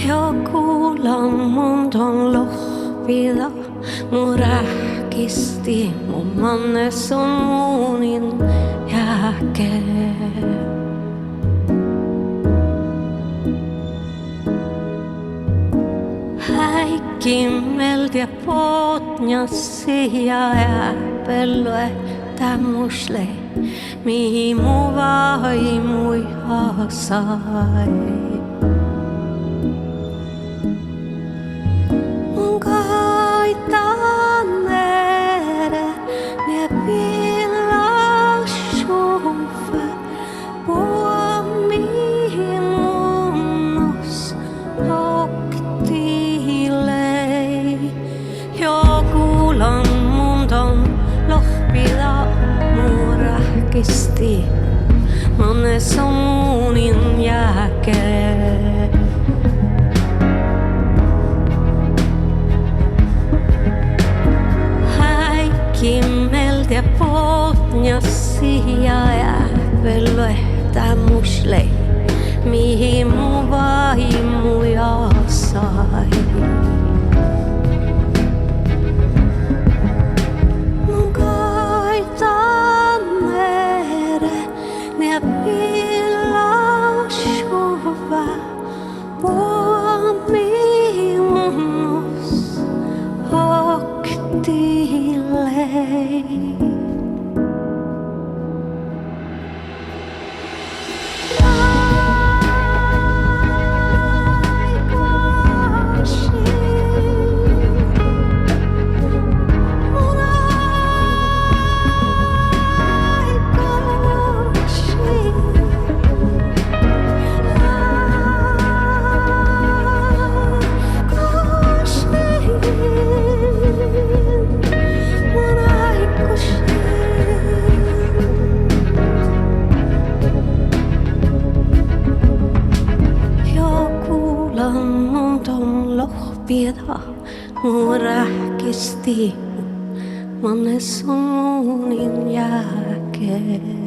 Joku lammunton lohpida mun rähkisti mun mannes on muunin jälkeen. Häikkimeltä ja potnassi ja äppelöä tämmösle, mihin mu vaimu sai. Mun kaitaan nere, ne pilasuva, puomihin munnus oktilei. Joku lammunton lohpida mun rähkisti, mannes on muunin jälkeen. Häikkimeltä ja potnassi ja äppelöä musle, mihin mu vaimuja sai. Mun kaitaan nere, ne pilasuva, puomi munnus oktilei. Lammunton lohpida mun rähkisti, mannes on muunin jälkeen.